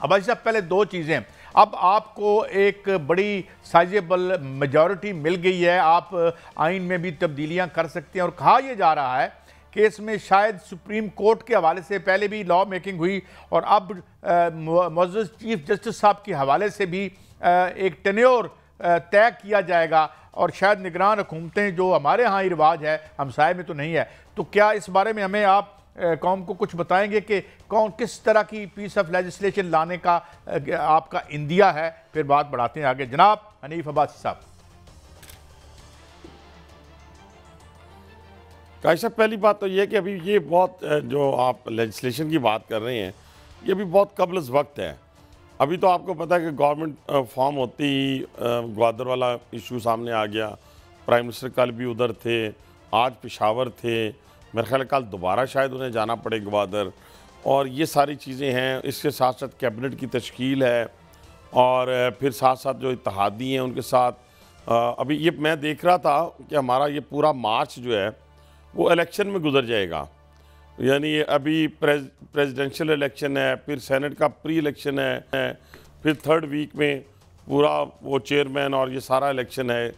अब्बासी साहब, पहले दो चीज़ें, अब आपको एक बड़ी साइजेबल मेजॉरिटी मिल गई है, आप आइन में भी तब्दीलियां कर सकते हैं, और कहा यह जा रहा है कि इसमें शायद सुप्रीम कोर्ट के हवाले से पहले भी लॉ मेकिंग हुई और अब मुअज़्ज़ज़ चीफ जस्टिस साहब के हवाले से भी एक टेन्योर तय किया जाएगा, और शायद निगरान हुकूमतें जो हमारे यहाँ ही रिवाज है, हमसाये में तो नहीं है। तो क्या इस बारे में हमें आप कौम को कुछ बताएंगे कि कौन किस तरह की पीस ऑफ लेजिस्लेशन लाने का आपका इंदिया है? फिर बात बढ़ाते हैं आगे। जनाब हनीफ अब्बासी साहब। कायशा, पहली बात तो ये कि अभी ये बहुत जो आप लेजिस्लेशन की बात कर रहे हैं, ये भी बहुत कबल वक्त है। अभी तो आपको पता है कि गवर्नमेंट फॉर्म होती ही ग्वादर वाला इशू सामने आ गया। प्राइम मिनिस्टर कल भी उधर थे, आज पेशावर थे, मेरे ख्याल कल दोबारा शायद उन्हें जाना पड़े ग्वादर, और ये सारी चीज़ें हैं। इसके साथ साथ कैबिनेट की तश्कील है, और फिर साथ साथ जो इत्तेहादी हैं उनके साथ अभी ये मैं देख रहा था कि हमारा ये पूरा मार्च जो है वो इलेक्शन में गुजर जाएगा। यानी अभी प्रेसिडेंशियल इलेक्शन है, फिर सेनेट का प्री इलेक्शन है, फिर थर्ड वीक में पूरा वो चेयरमैन और ये सारा इलेक्शन है।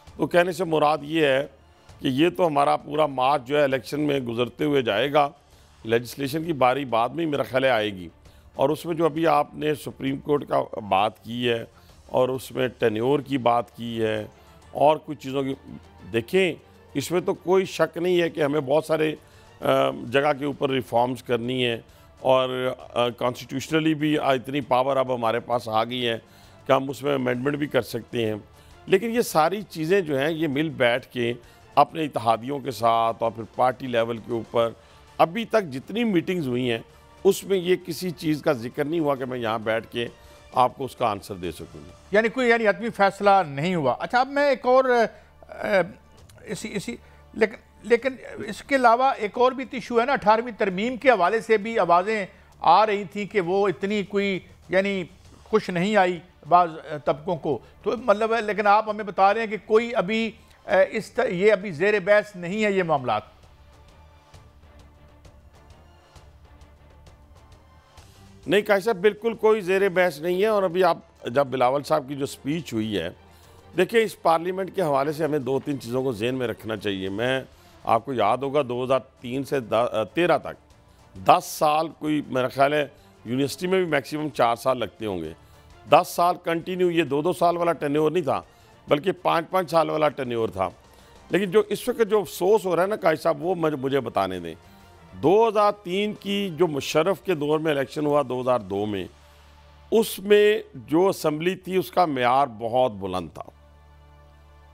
तो कहने से मुराद ये है कि ये तो हमारा पूरा मार्च जो है इलेक्शन में गुजरते हुए जाएगा। लेजिस्लेशन की बारी बाद में ही मेरा ख्याल आएगी, और उसमें जो अभी आपने सुप्रीम कोर्ट का बात की है और उसमें टेन्योर की बात की है और कुछ चीज़ों की, देखें इसमें तो कोई शक नहीं है कि हमें बहुत सारे जगह के ऊपर रिफॉर्म्स करनी है, और कॉन्स्टिट्यूशनली भी इतनी पावर अब हमारे पास आ गई है कि हम उसमें अमेंडमेंट भी कर सकते हैं। लेकिन ये सारी चीज़ें जो हैं ये मिल बैठ के अपने इत्तेहादियों के साथ और फिर पार्टी लेवल के ऊपर अभी तक जितनी मीटिंग्स हुई हैं उसमें ये किसी चीज़ का जिक्र नहीं हुआ कि मैं यहाँ बैठ के आपको उसका आंसर दे सकूँगी। यानी कोई हतमी फैसला नहीं हुआ। अच्छा, अब मैं एक और इसी लेकिन इसके अलावा एक और भी इशू है ना, 18वीं तरमीम के हवाले से भी आवाज़ें आ रही थी कि वो इतनी कोई यानी खुश नहीं आई बाज़ तबकों को, तो मतलब है, लेकिन आप हमें बता रहे हैं कि कोई अभी ये अभी ज़ेर बहस नहीं है ये मामला। नहीं कायसा, बिल्कुल कोई ज़ेर बहस नहीं है। और अभी आप जब बिलावल साहब की जो स्पीच हुई है, देखिए इस पार्लियामेंट के हवाले से हमें 2-3 चीज़ों को ज़हन में रखना चाहिए। मैं आपको याद होगा 2003 से 13 तक 10 साल, कोई मेरा ख्याल है यूनिवर्सिटी में भी मैक्सिमम 4 साल लगते होंगे, 10 साल कंटिन्यू, ये 2-2 साल वाला टेन्योर नहीं था बल्कि 5-5 साल वाला टेन्योर था। लेकिन जो इस वक्त जो अफसोस हो रहा है ना कायद साहब, वो मुझे बताने दें। 2003 की जो मुशर्रफ के दौर में इलेक्शन हुआ 2002 में, उसमें जो असम्बली थी उसका मेयार बहुत बुलंद था।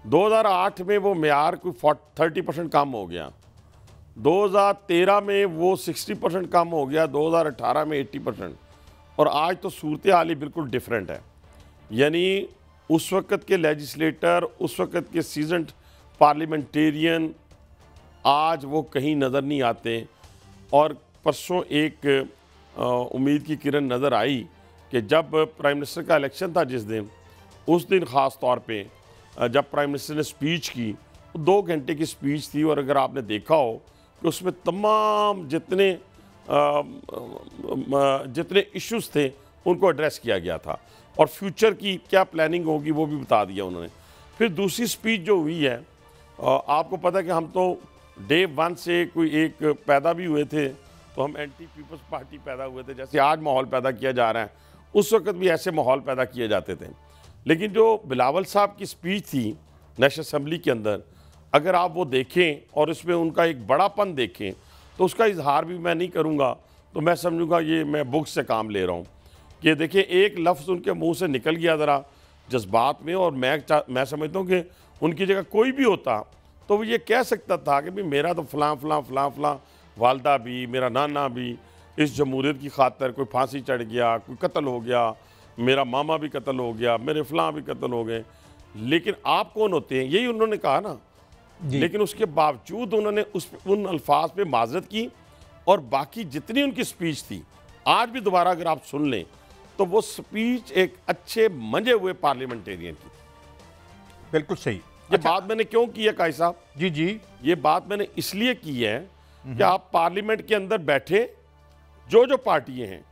2008 में वो मेयार कोई 30% कम हो गया, 2013 में वो 60% कम हो गया, 2018 में 80%, और आज तो सूरत हाल ही बिल्कुल डिफरेंट है। यानी उस वक़्त के लेजिस्लेटर, उस वक़्त के सीजन्ड पार्लियामेंटेरियन आज वो कहीं नज़र नहीं आते। और परसों एक उम्मीद की किरण नज़र आई कि जब प्राइम मिनिस्टर का इलेक्शन था जिस दिन, उस दिन ख़ास तौर पे जब प्राइम मिनिस्टर ने स्पीच की, 2 घंटे की स्पीच थी, और अगर आपने देखा हो कि उसमें तमाम जितने इश्यूज़ थे उनको एड्रेस किया गया था, और फ्यूचर की क्या प्लानिंग होगी वो भी बता दिया उन्होंने। फिर दूसरी स्पीच जो हुई है, आपको पता है कि हम तो डे 1 से कोई एक पैदा भी हुए थे तो हम एंटी पीपल्स पार्टी पैदा हुए थे, जैसे आज माहौल पैदा किया जा रहा है, उस वक्त भी ऐसे माहौल पैदा किए जाते थे। लेकिन जो बिलावल साहब की स्पीच थी नेशनल असम्बली के अंदर, अगर आप वो देखें और इसमें उनका एक बड़ापन देखें, तो उसका इजहार भी मैं नहीं करूँगा तो मैं समझूँगा ये मैं बुक से काम ले रहा हूँ। कि देखिए एक लफ्ज़ उनके मुँह से निकल गया ज़रा जज्बात में, और मैं समझता हूँ कि उनकी जगह कोई भी होता तो वो ये कह सकता था कि भाई मेरा तो फ़लाँ वालदा भी, मेरा नाना भी इस जमहूरियत की खातर कोई फांसी चढ़ गया, कोई कत्ल हो गया, मेरा मामा भी कत्ल हो गया, मेरे फ़लाँ भी कत्ल हो गए, लेकिन आप कौन होते हैं, यही उन्होंने कहा ना। लेकिन उसके बावजूद उन्होंने उन अल्फाज पे माजरत की, और बाकी जितनी उनकी स्पीच थी आज भी दोबारा अगर आप सुन लें तो वो स्पीच एक अच्छे मंजे हुए पार्लियामेंटेरियन की। बिल्कुल सही। ये बात मैंने क्यों की है काई साहब? जी, ये बात मैंने इसलिए की है कि आप पार्लियामेंट के अंदर बैठे जो पार्टियां हैं,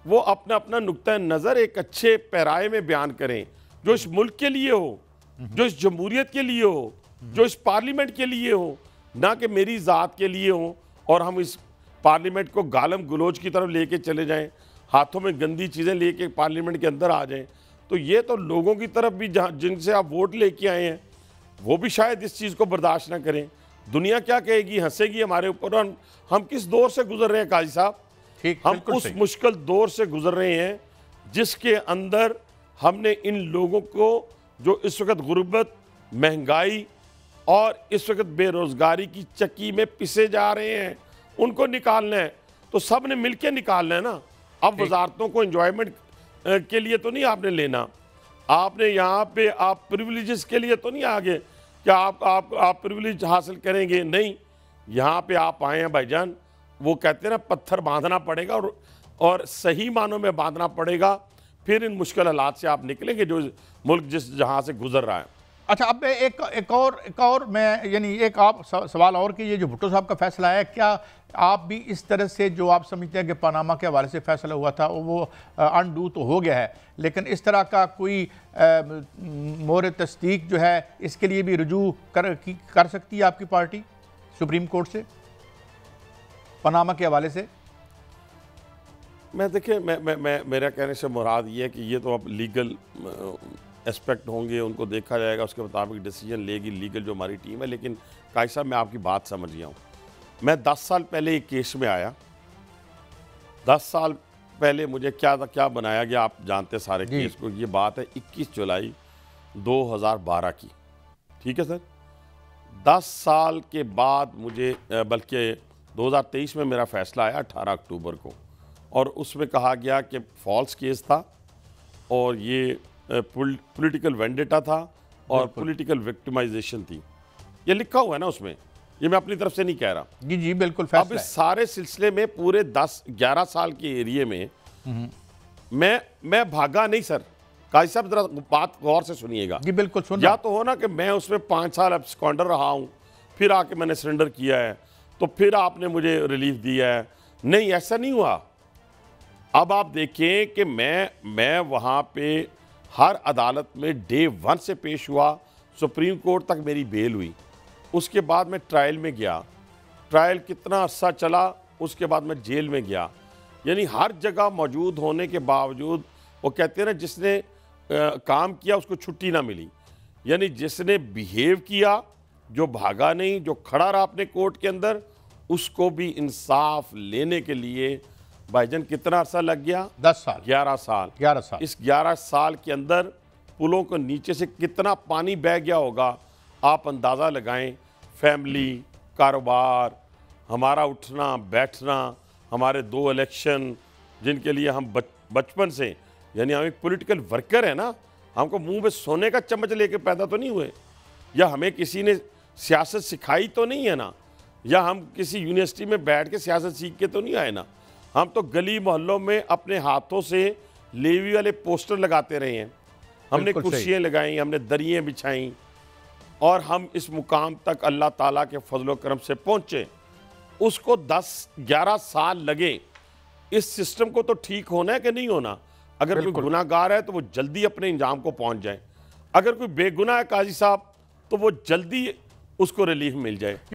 वो अपना अपना नुक्ता नज़र एक अच्छे पैराए में बयान करें, जो इस मुल्क के लिए हो, जो इस जमहूरियत के लिए हो, जो इस पार्लियामेंट के लिए हो, ना कि मेरी ज़ात के लिए हो और हम इस पार्लियामेंट को गालम गलोच की तरफ लेके चले जाएं, हाथों में गंदी चीज़ें लेके पार्लियामेंट के अंदर आ जाएं। तो ये तो लोगों की तरफ भी जहाँ जिनसे आप वोट लेके आए हैं वो भी शायद इस चीज़ को बर्दाश्त ना करें। दुनिया क्या कहेगी, हंसेगी हमारे ऊपर। और हम किस दौर से गुजर रहे हैं काजी साहब, हम उस मुश्किल दौर से गुजर रहे हैं जिसके अंदर हमने इन लोगों को जो इस वक्त गुर्बत, महंगाई और इस वक्त बेरोज़गारी की चक्की में पिसे जा रहे हैं, उनको निकालना है। तो सब ने मिल के निकालना है ना। अब वजारतों को एंजॉयमेंट के लिए तो नहीं आपने लेना, आपने यहाँ पे आप प्रिविलेजेस के लिए तो नहीं आगे कि आप प्रिविलेज हासिल करेंगे, नहीं। यहाँ पे आप आए हैं भाईजान, वो कहते हैं ना पत्थर बांधना पड़ेगा और सही मानों में बांधना पड़ेगा, फिर इन मुश्किल हालात से आप निकलेंगे जो मुल्क जिस जहाँ से गुजर रहा है। अच्छा, अब एक और मैं यानी एक आप सवाल और कि ये जो भुट्टो साहब का फैसला है, क्या आप भी इस तरह से जो आप समझते हैं कि पनामा के हवाले से फैसला हुआ था वो अनडू तो हो गया है, लेकिन इस तरह का कोई मोहर तस्दीक जो है इसके लिए भी रुजू कर सकती है आपकी पार्टी सुप्रीम कोर्ट से पनामा के हवाले से? मैं देखिए, मैं मेरा कहने से मुराद ये है कि ये तो अब लीगल एस्पेक्ट होंगे, उनको देखा जाएगा, उसके मुताबिक डिसीजन लेगी लीगल जो हमारी टीम है। लेकिन काजी साहब, मैं आपकी बात समझ गया हूँ। मैं 10 साल पहले एक केस में आया, 10 साल पहले मुझे क्या बनाया गया आप जानते सारे केस को। ये बात है 21 जुलाई 2012 की, ठीक है सर। 10 साल के बाद मुझे, बल्कि 2023 में मेरा फैसला आया 18 अक्टूबर को, और उसमें कहा गया कि फॉल्स केस था और ये पॉलिटिकल वेंडेटा था और पॉलिटिकल विक्टिमाइजेशन थी। ये लिखा हुआ है ना उसमें, ये मैं अपनी तरफ से नहीं कह रहा। जी जी बिल्कुल। अब इस सारे सिलसिले में पूरे 10-11 साल के एरिए में मैं भागा नहीं सर। काजी साहब जरा बात गौर से सुनिएगा। जी बिल्कुल सुन। या तो हो ना कि मैं उसमें 5 साल एब्सकॉन्डर रहा हूँ, फिर आके मैंने सरेंडर किया है, तो फिर आपने मुझे रिलीफ दिया है। नहीं, ऐसा नहीं हुआ। अब आप देखें कि मैं वहाँ पे हर अदालत में डे 1 से पेश हुआ, सुप्रीम कोर्ट तक मेरी बेल हुई, उसके बाद मैं ट्रायल में गया, ट्रायल कितना अर्सा चला, उसके बाद मैं जेल में गया। यानी हर जगह मौजूद होने के बावजूद वो कहते हैं ना, जिसने काम किया उसको छुट्टी ना मिली। यानी जिसने बिहेव किया, जो भागा नहीं, जो खड़ा रहा अपने कोर्ट के अंदर, उसको भी इंसाफ लेने के लिए भाईजान कितना अर्सा लग गया? 10 साल 11 साल। 11 साल। इस 11 साल के अंदर पुलों को नीचे से कितना पानी बह गया होगा, आप अंदाज़ा लगाएं। फैमिली, कारोबार, हमारा उठना बैठना, हमारे 2 इलेक्शन जिनके लिए हम बचपन से, यानी हम एक पॉलिटिकल वर्कर है ना, हमको मुंह में सोने का चम्मच लेके पैदा तो नहीं हुए, या हमें किसी ने सियासत सिखाई तो नहीं है ना, या हम किसी यूनिवर्सिटी में बैठ के सियासत सीख के तो नहीं आए ना। हम तो गली मोहल्लों में अपने हाथों से लेवी वाले पोस्टर लगाते रहे हैं, हमने कुर्सियाँ लगाई, हमने दरियाँ बिछाई, और हम इस मुकाम तक अल्लाह ताला के फजलो करम से पहुँचे। उसको 10-11 साल लगे। इस सिस्टम को तो ठीक होना है कि नहीं होना। अगर कोई गुनाहगार है तो वो जल्दी अपने इंजाम को पहुँच जाए, अगर कोई बेगुनाह है काजी साहब तो वो जल्दी उसको रिलीफ मिल जाए।